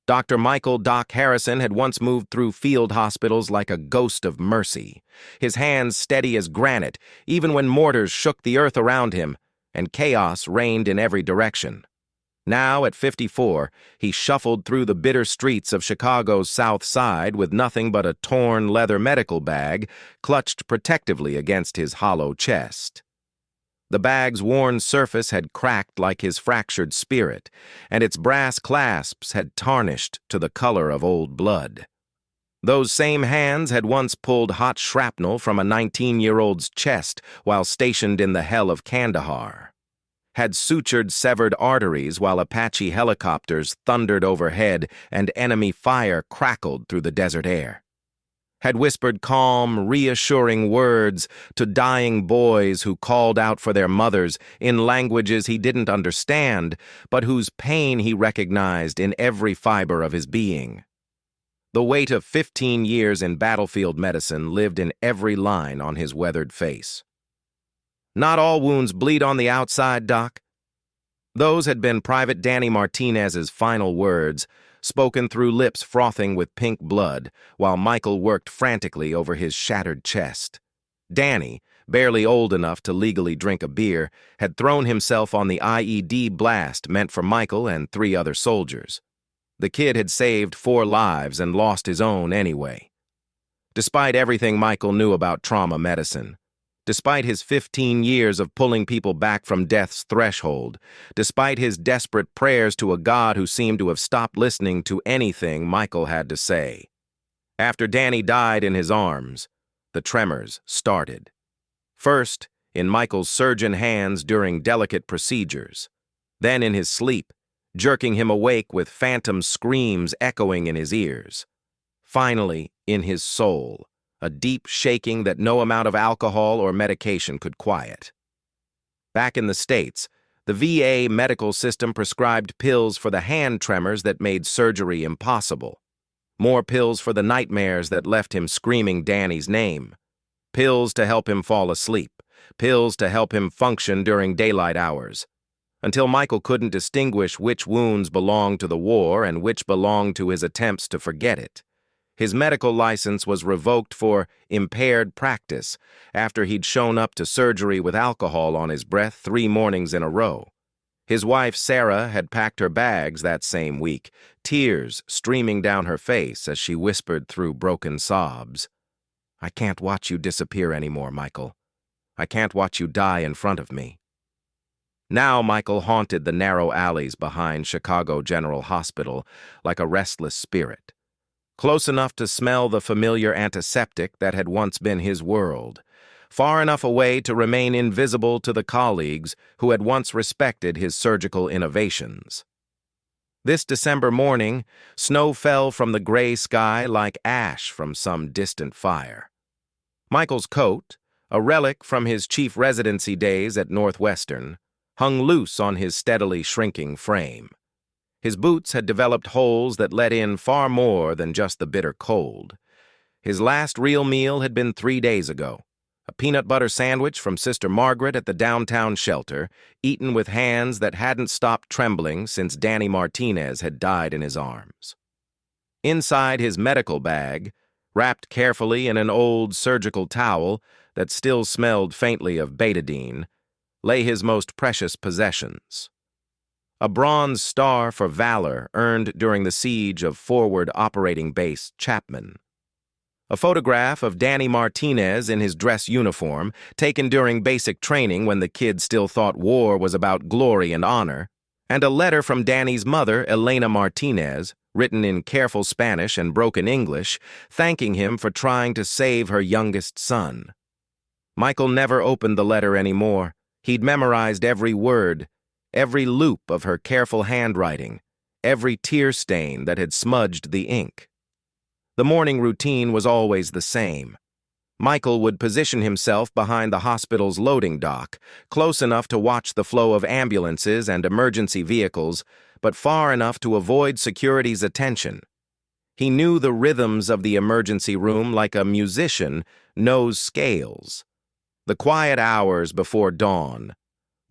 Dr. Michael "Doc" Harrison had once moved through field hospitals like a ghost of mercy, his hands steady as granite, even when mortars shook the earth around him, and chaos reigned in every direction. Now, at 54, he shuffled through the bitter streets of Chicago's South Side with nothing but a torn leather medical bag clutched protectively against his hollow chest. The bag's worn surface had cracked like his fractured spirit, and its brass clasps had tarnished to the color of old blood. Those same hands had once pulled hot shrapnel from a 19-year-old's chest while stationed in the hell of Kandahar, had sutured severed arteries while Apache helicopters thundered overhead and enemy fire crackled through the desert air, had whispered calm, reassuring words to dying boys who called out for their mothers in languages he didn't understand, but whose pain he recognized in every fiber of his being. The weight of 15 years in battlefield medicine lived in every line on his weathered face. "Not all wounds bleed on the outside, Doc." Those had been Private Danny Martinez's final words, spoken through lips frothing with pink blood, while Michael worked frantically over his shattered chest. Danny, barely old enough to legally drink a beer, had thrown himself on the IED blast meant for Michael and 3 other soldiers. The kid had saved 4 lives and lost his own anyway. Despite everything Michael knew about trauma medicine, despite his 15 years of pulling people back from death's threshold, despite his desperate prayers to a God who seemed to have stopped listening to anything Michael had to say, after Danny died in his arms, the tremors started. First, in Michael's surgeon hands during delicate procedures, then in his sleep, jerking him awake with phantom screams echoing in his ears. Finally, in his soul, a deep shaking that no amount of alcohol or medication could quiet. Back in the States, the VA medical system prescribed pills for the hand tremors that made surgery impossible. More pills for the nightmares that left him screaming Danny's name. Pills to help him fall asleep. Pills to help him function during daylight hours. Until Michael couldn't distinguish which wounds belonged to the war and which belonged to his attempts to forget it. His medical license was revoked for impaired practice after he'd shown up to surgery with alcohol on his breath 3 mornings in a row. His wife, Sarah, had packed her bags that same week, tears streaming down her face as she whispered through broken sobs, "I can't watch you disappear anymore, Michael. I can't watch you die in front of me." Now Michael haunted the narrow alleys behind Chicago General Hospital like a restless spirit, close enough to smell the familiar antiseptic that had once been his world, far enough away to remain invisible to the colleagues who had once respected his surgical innovations. This December morning, snow fell from the gray sky like ash from some distant fire. Michael's coat, a relic from his chief residency days at Northwestern, hung loose on his steadily shrinking frame. His boots had developed holes that let in far more than just the bitter cold. His last real meal had been 3 days ago, a peanut butter sandwich from Sister Margaret at the downtown shelter, eaten with hands that hadn't stopped trembling since Danny Martinez had died in his arms. Inside his medical bag, wrapped carefully in an old surgical towel that still smelled faintly of betadine, lay his most precious possessions. A bronze star for valor earned during the siege of Forward Operating Base Chapman. A photograph of Danny Martinez in his dress uniform, taken during basic training when the kid still thought war was about glory and honor, and a letter from Danny's mother, Elena Martinez, written in careful Spanish and broken English, thanking him for trying to save her youngest son. Michael never opened the letter anymore. He'd memorized every word, every loop of her careful handwriting, every tear stain that had smudged the ink. The morning routine was always the same. Michael would position himself behind the hospital's loading dock, close enough to watch the flow of ambulances and emergency vehicles, but far enough to avoid security's attention. He knew the rhythms of the emergency room like a musician knows scales. The quiet hours before dawn,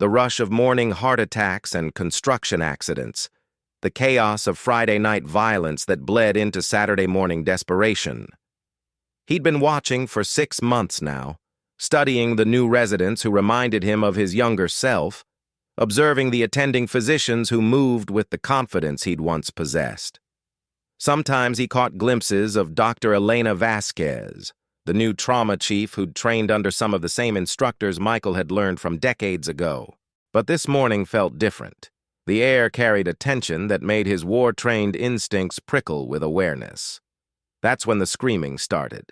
the rush of morning heart attacks and construction accidents, the chaos of Friday night violence that bled into Saturday morning desperation. He'd been watching for 6 months now, studying the new residents who reminded him of his younger self, observing the attending physicians who moved with the confidence he'd once possessed. Sometimes he caught glimpses of Dr. Elena Vasquez, the new trauma chief who'd trained under some of the same instructors Michael had learned from decades ago. But this morning felt different. The air carried a tension that made his war-trained instincts prickle with awareness. That's when the screaming started.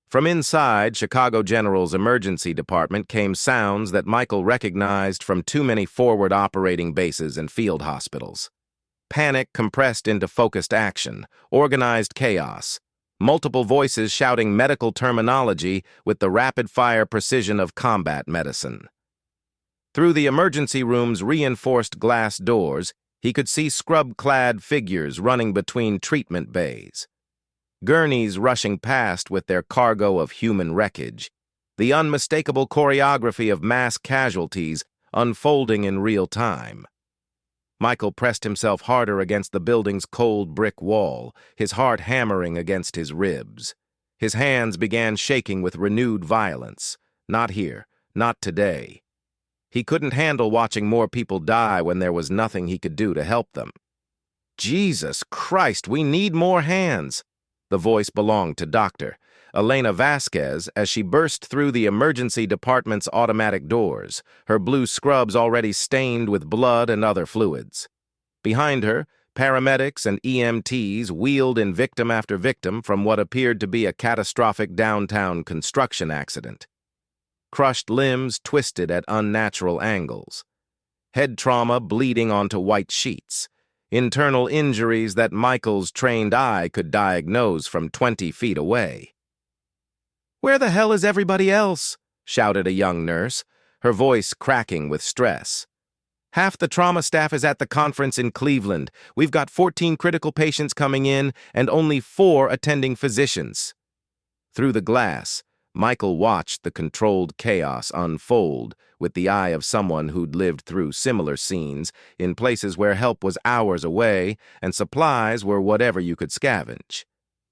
From inside Chicago General's emergency department came sounds that Michael recognized from too many forward operating bases and field hospitals. Panic compressed into focused action, organized chaos, multiple voices shouting medical terminology with the rapid-fire precision of combat medicine. Through the emergency room's reinforced glass doors, he could see scrub-clad figures running between treatment bays. Gurneys rushing past with their cargo of human wreckage, the unmistakable choreography of mass casualties unfolding in real time. Michael pressed himself harder against the building's cold brick wall, his heart hammering against his ribs. His hands began shaking with renewed violence. Not here, not today. He couldn't handle watching more people die when there was nothing he could do to help them. Jesus Christ, we need more hands! The voice belonged to Dr. Elena Vasquez as she burst through the emergency department's automatic doors, her blue scrubs already stained with blood and other fluids. Behind her, paramedics and EMTs wheeled in victim after victim from what appeared to be a catastrophic downtown construction accident. Crushed limbs twisted at unnatural angles. Head trauma bleeding onto white sheets. Internal injuries that Michael's trained eye could diagnose from 20 feet away. "Where the hell is everybody else?" shouted a young nurse, her voice cracking with stress. "Half the trauma staff is at the conference in Cleveland. We've got 14 critical patients coming in and only 4 attending physicians." Through the glass, Michael watched the controlled chaos unfold with the eye of someone who'd lived through similar scenes in places where help was hours away and supplies were whatever you could scavenge.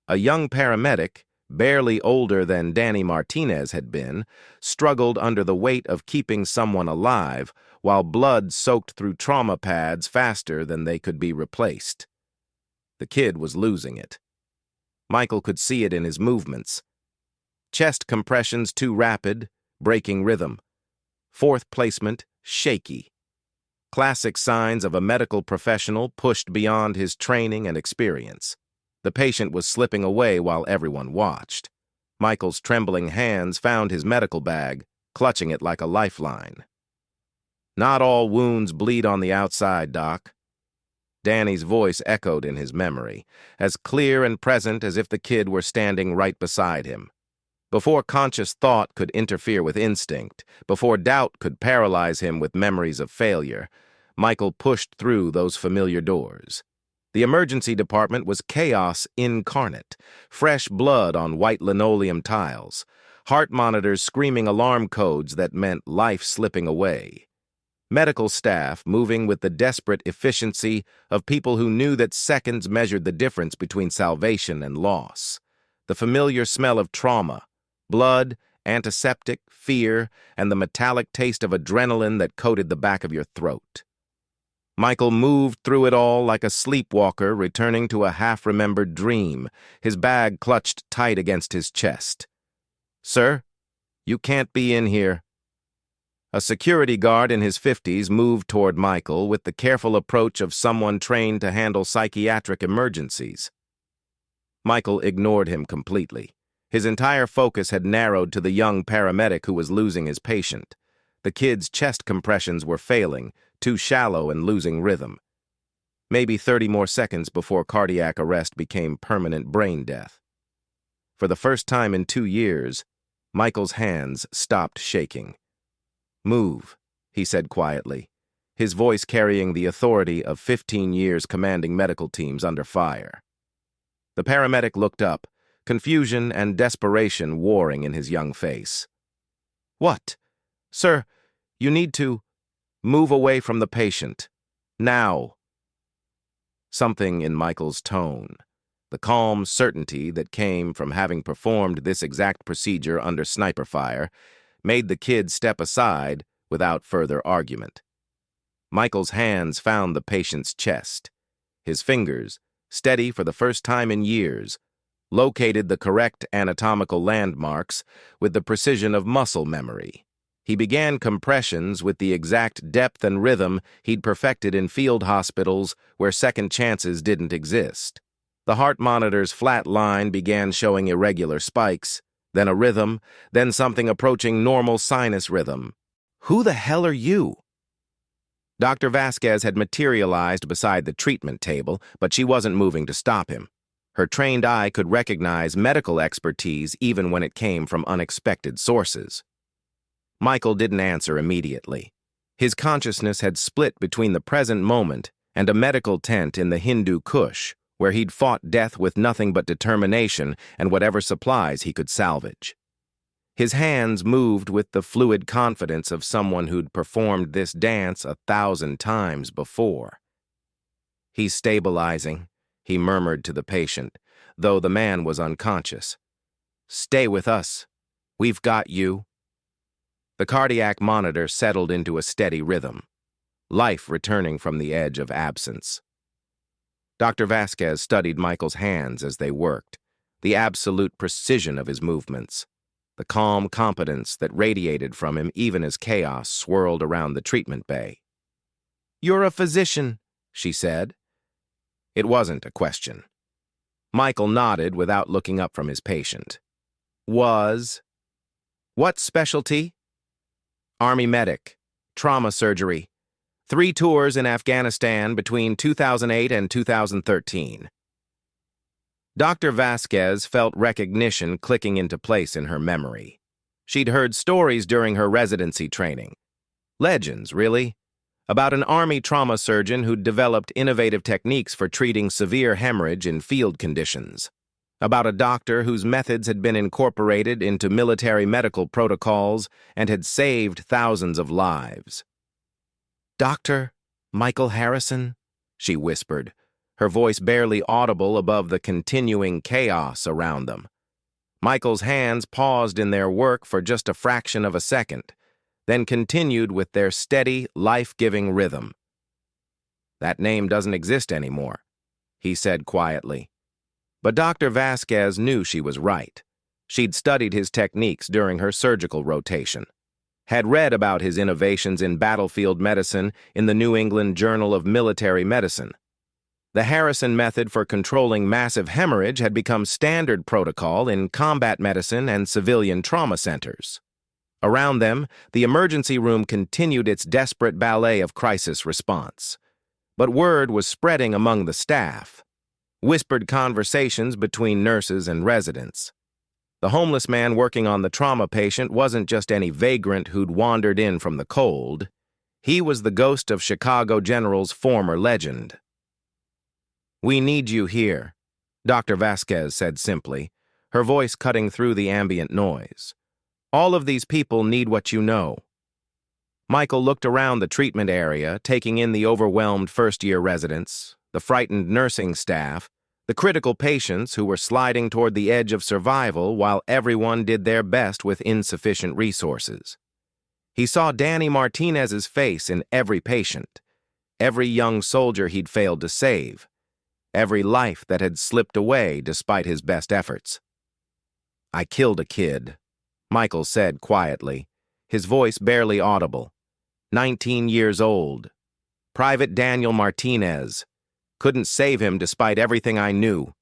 A young paramedic, barely older than Danny Martinez had been, struggled under the weight of keeping someone alive while blood soaked through trauma pads faster than they could be replaced. The kid was losing it. Michael could see it in his movements. Chest compressions too rapid, breaking rhythm. Fourth placement, shaky. Classic signs of a medical professional pushed beyond his training and experience. The patient was slipping away while everyone watched. Michael's trembling hands found his medical bag, clutching it like a lifeline. "Not all wounds bleed on the outside, Doc." Danny's voice echoed in his memory, as clear and present as if the kid were standing right beside him. Before conscious thought could interfere with instinct, before doubt could paralyze him with memories of failure, Michael pushed through those familiar doors. The emergency department was chaos incarnate, fresh blood on white linoleum tiles, heart monitors screaming alarm codes that meant life slipping away. Medical staff moving with the desperate efficiency of people who knew that seconds measured the difference between salvation and loss. The familiar smell of trauma, blood, antiseptic, fear, and the metallic taste of adrenaline that coated the back of your throat. Michael moved through it all like a sleepwalker returning to a half-remembered dream, his bag clutched tight against his chest. "Sir, you can't be in here." A security guard in his 50s moved toward Michael with the careful approach of someone trained to handle psychiatric emergencies. Michael ignored him completely. His entire focus had narrowed to the young paramedic who was losing his patient. The kid's chest compressions were failing, too shallow and losing rhythm. Maybe 30 more seconds before cardiac arrest became permanent brain death. For the first time in 2 years, Michael's hands stopped shaking. "Move," he said quietly, his voice carrying the authority of 15 years commanding medical teams under fire. The paramedic looked up, confusion and desperation warring in his young face. "What? Sir, you need to move away from the patient. Now." Something in Michael's tone, the calm certainty that came from having performed this exact procedure under sniper fire, made the kid step aside without further argument. Michael's hands found the patient's chest. His fingers, steady for the first time in years, located the correct anatomical landmarks with the precision of muscle memory. He began compressions with the exact depth and rhythm he'd perfected in field hospitals where second chances didn't exist. The heart monitor's flat line began showing irregular spikes, then a rhythm, then something approaching normal sinus rhythm. "Who the hell are you?" Dr. Vasquez had materialized beside the treatment table, but she wasn't moving to stop him. Her trained eye could recognize medical expertise even when it came from unexpected sources. Michael didn't answer immediately. His consciousness had split between the present moment and a medical tent in the Hindu Kush, where he'd fought death with nothing but determination and whatever supplies he could salvage. His hands moved with the fluid confidence of someone who'd performed this dance 1,000 times before. "He's stabilizing," he murmured to the patient, though the man was unconscious. "Stay with us. We've got you." The cardiac monitor settled into a steady rhythm, life returning from the edge of absence. Dr. Vasquez studied Michael's hands as they worked, the absolute precision of his movements, the calm competence that radiated from him even as chaos swirled around the treatment bay. "You're a physician," she said. It wasn't a question. Michael nodded without looking up from his patient. "Was? What specialty?" "Army medic, trauma surgery. 3 tours in Afghanistan between 2008 and 2013. Dr. Vasquez felt recognition clicking into place in her memory. She'd heard stories during her residency training. Legends, really, about an Army trauma surgeon who'd developed innovative techniques for treating severe hemorrhage in field conditions. About a doctor whose methods had been incorporated into military medical protocols and had saved thousands of lives. "Dr. Michael Harrison," she whispered, her voice barely audible above the continuing chaos around them. Michael's hands paused in their work for just a fraction of a second, then continued with their steady, life-giving rhythm. "That name doesn't exist anymore," he said quietly. But Dr. Vasquez knew she was right. She'd studied his techniques during her surgical rotation, had read about his innovations in battlefield medicine in the New England Journal of Military Medicine. The Harrison method for controlling massive hemorrhage had become standard protocol in combat medicine and civilian trauma centers. Around them, the emergency room continued its desperate ballet of crisis response. But word was spreading among the staff. Whispered conversations between nurses and residents. The homeless man working on the trauma patient wasn't just any vagrant who'd wandered in from the cold. He was the ghost of Chicago General's former legend. "We need you here," Dr. Vasquez said simply, her voice cutting through the ambient noise. "All of these people need what you know." Michael looked around the treatment area, taking in the overwhelmed first-year residents, the frightened nursing staff, the critical patients who were sliding toward the edge of survival while everyone did their best with insufficient resources. He saw Danny Martinez's face in every patient, every young soldier he'd failed to save, every life that had slipped away despite his best efforts. "I killed a kid," Michael said quietly, his voice barely audible. 19 years old. Private Daniel Martinez. Couldn't save him despite everything I knew.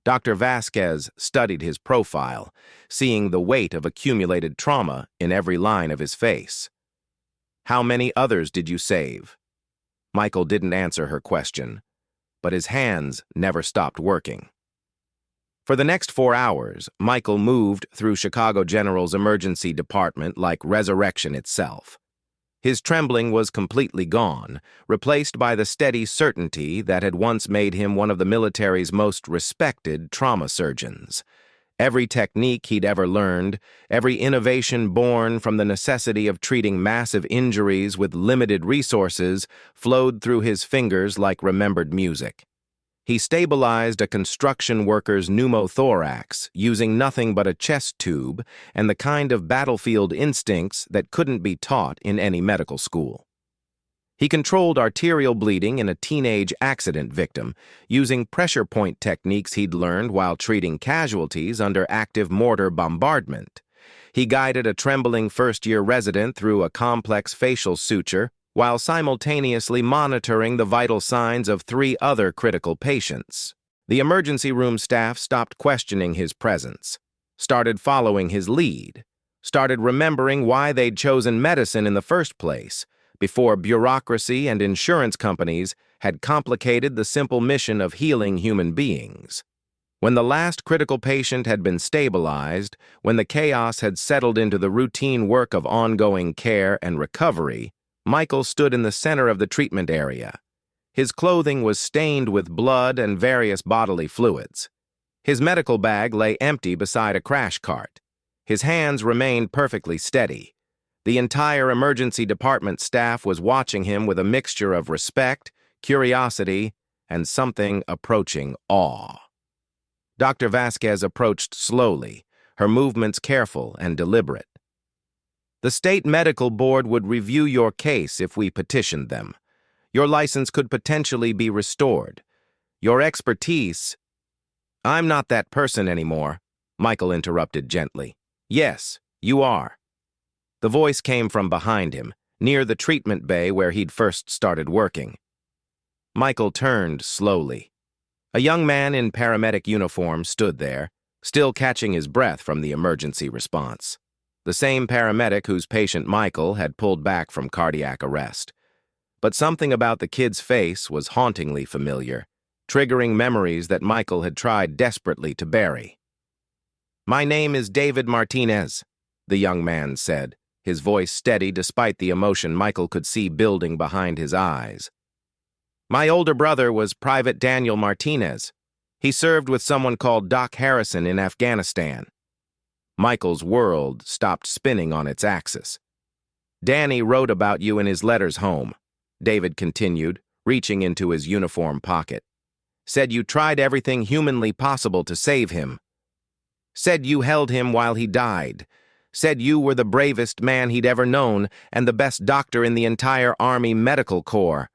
Dr. Vasquez studied his profile, seeing the weight of accumulated trauma in every line of his face. "How many others did you save?" Michael didn't answer her question, but his hands never stopped working. For the next 4 hours, Michael moved through Chicago General's emergency department like resurrection itself. His trembling was completely gone, replaced by the steady certainty that had once made him one of the military's most respected trauma surgeons. Every technique he'd ever learned, every innovation born from the necessity of treating massive injuries with limited resources, flowed through his fingers like remembered music. He stabilized a construction worker's pneumothorax using nothing but a chest tube and the kind of battlefield instincts that couldn't be taught in any medical school. He controlled arterial bleeding in a teenage accident victim using pressure point techniques he'd learned while treating casualties under active mortar bombardment. He guided a trembling first-year resident through a complex facial suture while simultaneously monitoring the vital signs of 3 other critical patients. The emergency room staff stopped questioning his presence, started following his lead, started remembering why they'd chosen medicine in the first place, before bureaucracy and insurance companies had complicated the simple mission of healing human beings. When the last critical patient had been stabilized, when the chaos had settled into the routine work of ongoing care and recovery, Michael stood in the center of the treatment area. His clothing was stained with blood and various bodily fluids. His medical bag lay empty beside a crash cart. His hands remained perfectly steady. The entire emergency department staff was watching him with a mixture of respect, curiosity, and something approaching awe. Dr. Vasquez approached slowly, her movements careful and deliberate. The state medical board would review your case if we petitioned them. Your license could potentially be restored. Your expertise— I'm not that person anymore, Michael interrupted gently. Yes, you are. The voice came from behind him, near the treatment bay where he'd first started working. Michael turned slowly. A young man in paramedic uniform stood there, still catching his breath from the emergency response. The same paramedic whose patient Michael had pulled back from cardiac arrest. But something about the kid's face was hauntingly familiar, triggering memories that Michael had tried desperately to bury. "My name is David Martinez," the young man said, his voice steady despite the emotion Michael could see building behind his eyes. "My older brother was Private Daniel Martinez. He served with someone called Doc Harrison in Afghanistan." Michael's world stopped spinning on its axis. "Danny wrote about you in his letters home," David continued, reaching into his uniform pocket. "Said you tried everything humanly possible to save him. Said you held him while he died. Said you were the bravest man he'd ever known and the best doctor in the entire Army Medical Corps."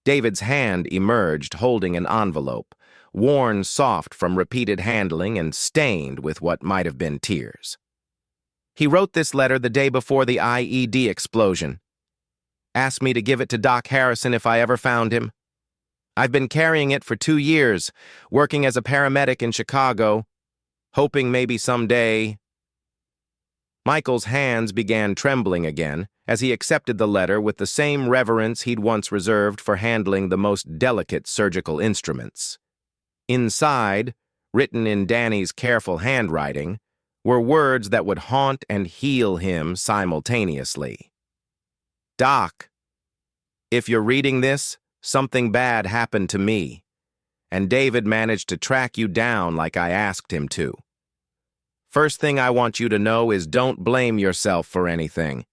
David's hand emerged holding an envelope, worn soft from repeated handling and stained with what might have been tears. "He wrote this letter the day before the IED explosion. Asked me to give it to Doc Harrison if I ever found him. I've been carrying it for 2 years, working as a paramedic in Chicago, hoping maybe someday—" Michael's hands began trembling again as he accepted the letter with the same reverence he'd once reserved for handling the most delicate surgical instruments. Inside, written in Danny's careful handwriting, were words that would haunt and heal him simultaneously. "Doc, if you're reading this, something bad happened to me, and David managed to track you down like I asked him to. First thing I want you to know is don't blame yourself for anything.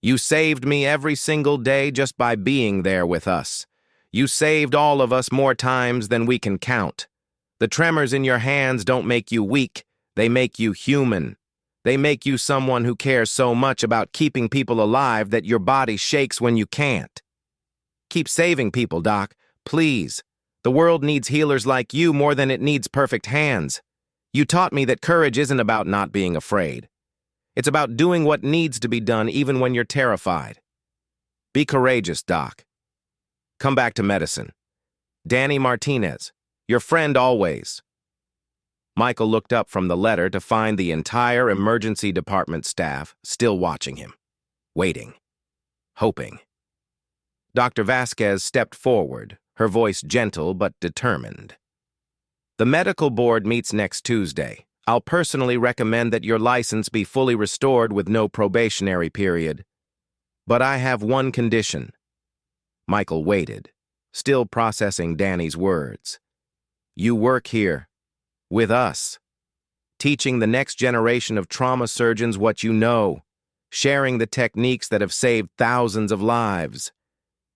You saved me every single day just by being there with us. You saved all of us more times than we can count. The tremors in your hands don't make you weak, they make you human. They make you someone who cares so much about keeping people alive that your body shakes when you can't. Keep saving people, Doc, please. The world needs healers like you more than it needs perfect hands. You taught me that courage isn't about not being afraid. It's about doing what needs to be done even when you're terrified. Be courageous, Doc. Come back to medicine. Danny Martinez, your friend always." Michael looked up from the letter to find the entire emergency department staff still watching him, waiting, hoping. Dr. Vasquez stepped forward, her voice gentle but determined. "The medical board meets next Tuesday. I'll personally recommend that your license be fully restored with no probationary period. But I have one condition." Michael waited, still processing Danny's words. "You work here, with us. teaching the next generation of trauma surgeons what you know, sharing the techniques that have saved thousands of lives,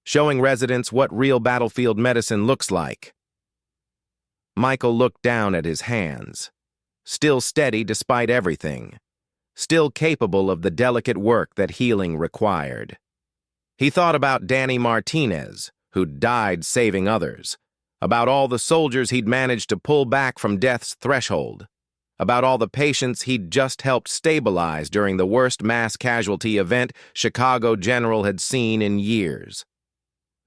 showing residents what real battlefield medicine looks like. Michael looked down at his hands, still steady despite everything, still capable of the delicate work that healing required. He thought about Danny Martinez, who'd died saving others, about all the soldiers he'd managed to pull back from death's threshold, about all the patients he'd just helped stabilize during the worst mass casualty event Chicago General had seen in years.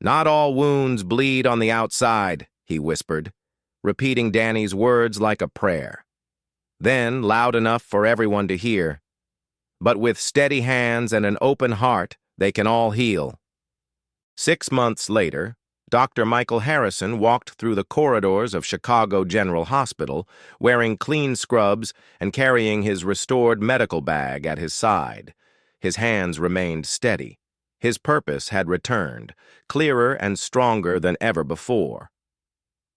"Not all wounds bleed on the outside," he whispered, repeating Danny's words like a prayer. Then, loud enough for everyone to hear, "But with steady hands and an open heart, they can all heal." 6 months later, Dr. Michael Harrison walked through the corridors of Chicago General Hospital, wearing clean scrubs and carrying his restored medical bag at his side. His hands remained steady. His purpose had returned, clearer and stronger than ever before.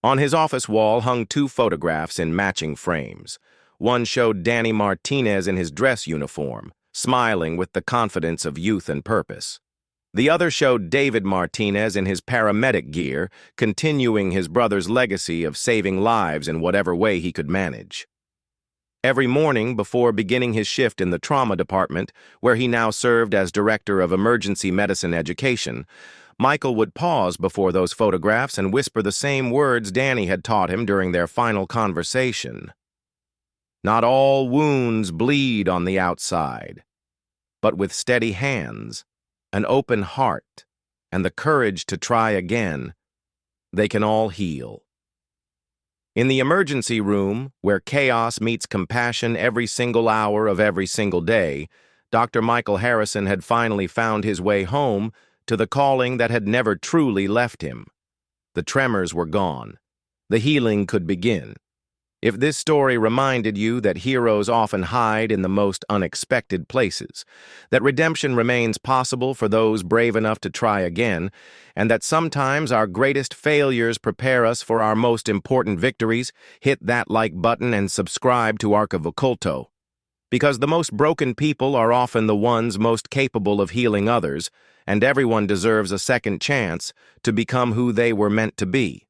On his office wall hung 2 photographs in matching frames. One showed Danny Martinez in his dress uniform, smiling with the confidence of youth and purpose. The other showed David Martinez in his paramedic gear, continuing his brother's legacy of saving lives in whatever way he could manage. Every morning before beginning his shift in the trauma department, where he now served as director of emergency medicine education, Michael would pause before those photographs and whisper the same words Danny had taught him during their final conversation. "Not all wounds bleed on the outside, but with steady hands, an open heart, and the courage to try again, they can all heal." In the emergency room, where chaos meets compassion every single hour of every single day, Dr. Michael Harrison had finally found his way home to the calling that had never truly left him. The tremors were gone. The healing could begin. If this story reminded you that heroes often hide in the most unexpected places, that redemption remains possible for those brave enough to try again, and that sometimes our greatest failures prepare us for our most important victories, hit that like button and subscribe to Arc of Occulto. Because the most broken people are often the ones most capable of healing others, and everyone deserves a second chance to become who they were meant to be.